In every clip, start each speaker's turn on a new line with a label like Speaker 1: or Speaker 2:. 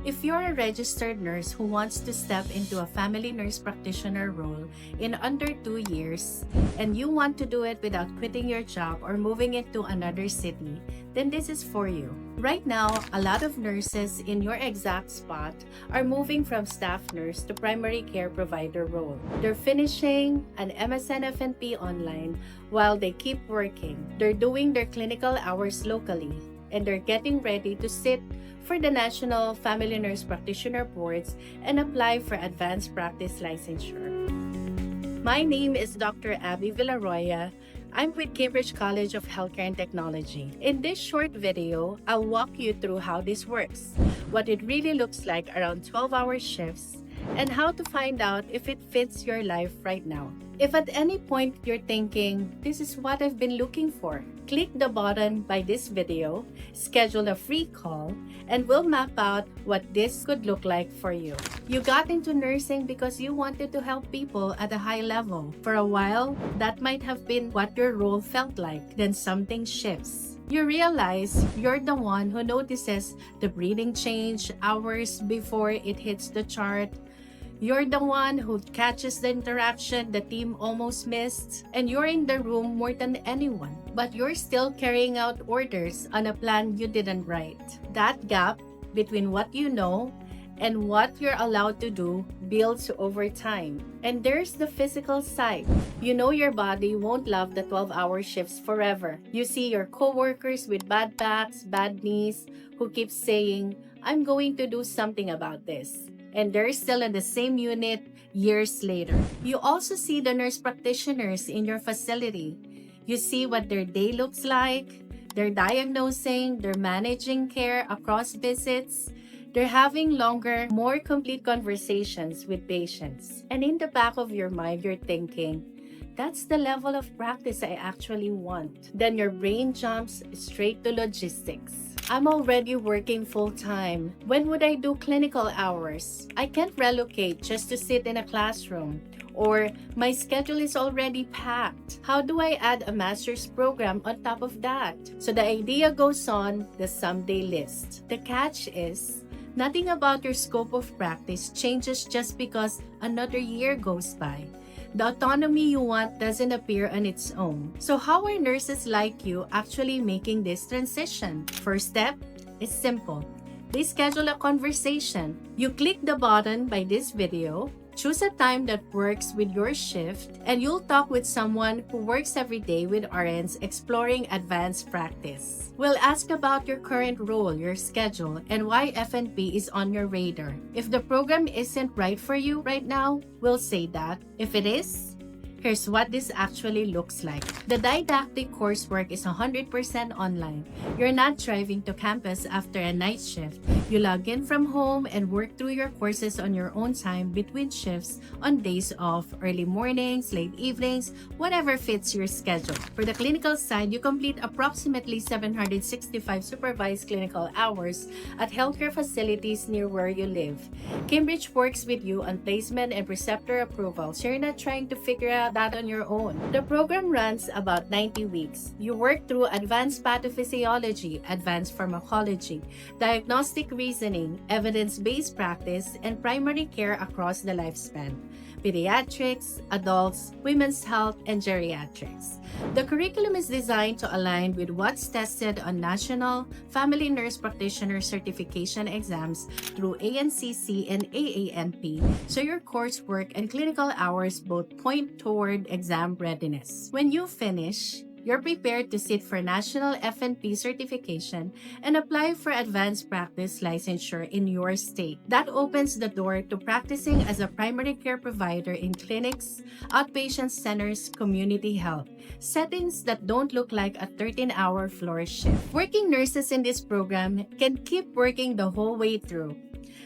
Speaker 1: If you're a registered nurse who wants to step into a family nurse practitioner role in under 2 years, and you want to do it without quitting your job or moving into another city, then this is for you. Right now, a lot of nurses in your exact spot are moving from staff nurse to primary care provider role. They're finishing an MSN-FNP online while they keep working. They're doing their clinical hours locally, and they're getting ready to sit for the National Family Nurse Practitioner Boards and apply for advanced practice licensure. My name is Dr. Abby Villaroya. I'm with Cambridge College of Healthcare and Technology. In this short video, I'll walk you through how this works, what it really looks like around 12-hour shifts, and how to find out if it fits your life right now. If at any point you're thinking, this is what I've been looking for, click the button by this video, schedule a free call, and we'll map out what this could look like for you. You got into nursing because you wanted to help people at a high level. For a while, that might have been what your role felt like. Then something shifts. You realize you're the one who notices the breathing change hours before it hits the chart. You're the one who catches the interaction the team almost missed, and you're in the room more than anyone, but you're still carrying out orders on a plan you didn't write. That gap between what you know and what you're allowed to do builds over time. And there's the physical side. You know your body won't love the 12-hour shifts forever. You see your coworkers with bad backs, bad knees, who keep saying, I'm going to do something about this. And they're still in the same unit years later. You also see the nurse practitioners in your facility. You see what their day looks like. They're diagnosing, they're managing care across visits. They're having longer, more complete conversations with patients. And in the back of your mind, you're thinking, that's the level of practice I actually want. Then your brain jumps straight to logistics. I'm already working full-time. When would I do clinical hours? I can't relocate just to sit in a classroom. Or my schedule is already packed. How do I add a master's program on top of that? So the idea goes on the someday list. The catch is, nothing about your scope of practice changes just because another year goes by. The autonomy you want doesn't appear on its own. So how are nurses like you actually making this transition? First step is simple. They schedule a conversation. You click the button by this video, choose a time that works with your shift, and you'll talk with someone who works every day with RNs exploring advanced practice. We'll ask about your current role, your schedule, and why FNP is on your radar. If the program isn't right for you right now, we'll say that. If it is, here's what this actually looks like. The didactic coursework is 100% online. You're not driving to campus after a night shift. You log in from home and work through your courses on your own time between shifts on days off, early mornings, late evenings, whatever fits your schedule. For the clinical side, you complete approximately 765 supervised clinical hours at healthcare facilities near where you live. Cambridge works with you on placement and preceptor approval, so you're not trying to figure out that on your own. The program runs about 90 weeks. You work through advanced pathophysiology, advanced pharmacology, diagnostic reasoning, evidence-based practice, and primary care across the lifespan. Pediatrics, adults, women's health, and geriatrics. The curriculum is designed to align with what's tested on National Family Nurse Practitioner Certification exams through ANCC and AANP, so your coursework and clinical hours both point toward exam readiness. When you finish, you're prepared to sit for National FNP certification and apply for advanced practice licensure in your state. That opens the door to practicing as a primary care provider in clinics, outpatient centers, community health, settings that don't look like a 13-hour floor shift. Working nurses in this program can keep working the whole way through.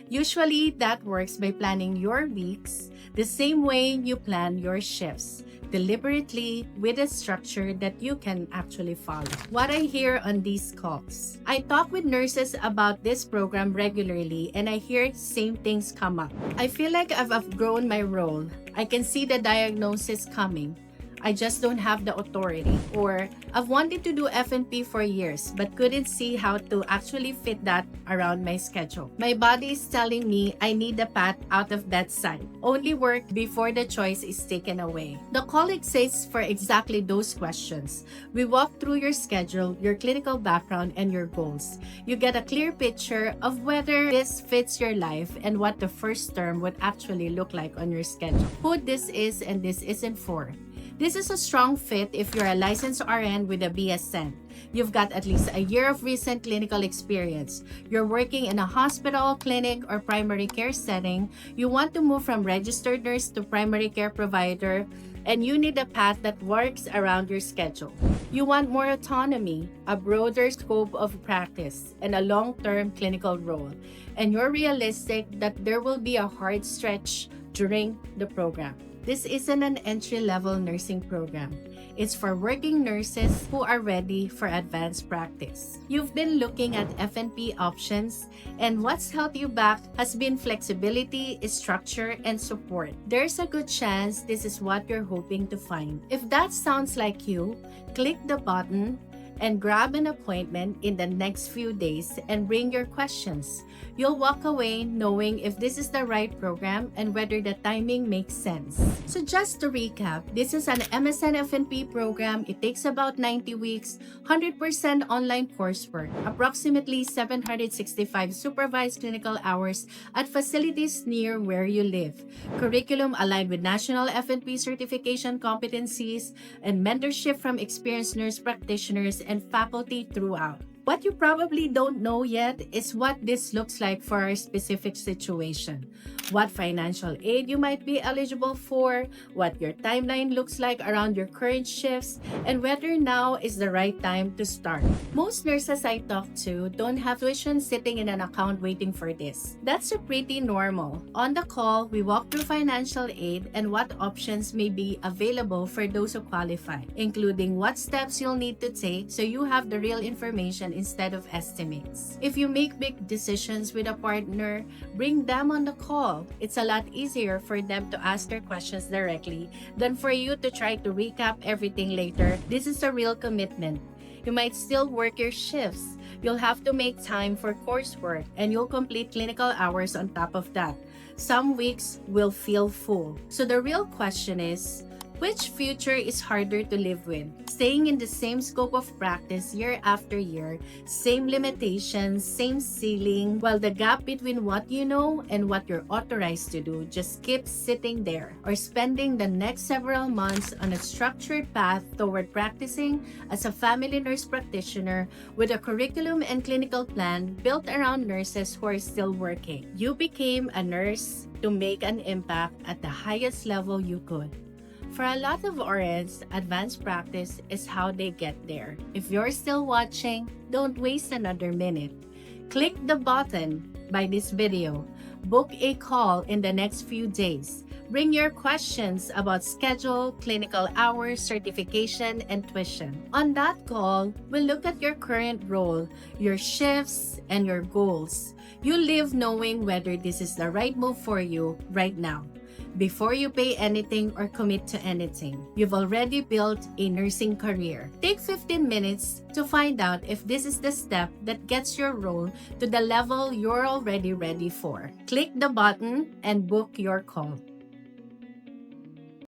Speaker 1: Usually, that works by planning your weeks the same way you plan your shifts, deliberately with a structure that you can actually follow. What I hear on these calls. I talk with nurses about this program regularly and I hear same things come up. I feel like I've outgrown my role. I can see the diagnosis coming. I just don't have the authority. Or I've wanted to do FNP for years but couldn't see how to actually fit that around my schedule. My body is telling me I need a path out of that site. Only work before the choice is taken away. The call exists for exactly those questions. We walk through your schedule, your clinical background, and your goals. You get a clear picture of whether this fits your life and what the first term would actually look like on your schedule. Who this is and this isn't for. This is a strong fit if you're a licensed RN with a BSN. You've got at least a year of recent clinical experience. You're working in a hospital, clinic, or primary care setting. You want to move from registered nurse to primary care provider, and you need a path that works around your schedule. You want more autonomy, a broader scope of practice, and a long-term clinical role. And you're realistic that there will be a hard stretch during the program. This isn't an entry-level nursing program. It's for working nurses who are ready for advanced practice. You've been looking at FNP options, and what's held you back has been flexibility, structure, and support. There's a good chance this is what you're hoping to find. If that sounds like you, click the button and grab an appointment in the next few days and bring your questions. You'll walk away knowing if this is the right program and whether the timing makes sense. So just to recap, this is an MSN-FNP program. It takes about 90 weeks, 100% online coursework, approximately 765 supervised clinical hours at facilities near where you live, curriculum aligned with national FNP certification competencies, and mentorship from experienced nurse practitioners and faculty throughout. What you probably don't know yet is what this looks like for our specific situation, what financial aid you might be eligible for, what your timeline looks like around your current shifts, and whether now is the right time to start. Most nurses I talk to don't have tuition sitting in an account waiting for this. That's pretty normal. On the call, we walk through financial aid and what options may be available for those who qualify, including what steps you'll need to take so you have the real information instead of estimates. If you make big decisions with a partner, bring them on the call. It's a lot easier for them to ask their questions directly than for you to try to recap everything later. This is a real commitment. You might still work your shifts. You'll have to make time for coursework, and you'll complete clinical hours on top of that. Some weeks will feel full. So the real question is, which future is harder to live with? Staying in the same scope of practice year after year, same limitations, same ceiling, while the gap between what you know and what you're authorized to do just keeps sitting there, or spending the next several months on a structured path toward practicing as a family nurse practitioner with a curriculum and clinical plan built around nurses who are still working. You became a nurse to make an impact at the highest level you could. For a lot of RNs, advanced practice is how they get there. If you're still watching, don't waste another minute. Click the button by this video. Book a call in the next few days. Bring your questions about schedule, clinical hours, certification, and tuition. On that call, we'll look at your current role, your shifts, and your goals. You live knowing whether this is the right move for you right now. Before you pay anything or commit to anything, you've already built a nursing career. Take 15 minutes to find out if this is the step that gets your role to the level you're already ready for. Click the button and book your call.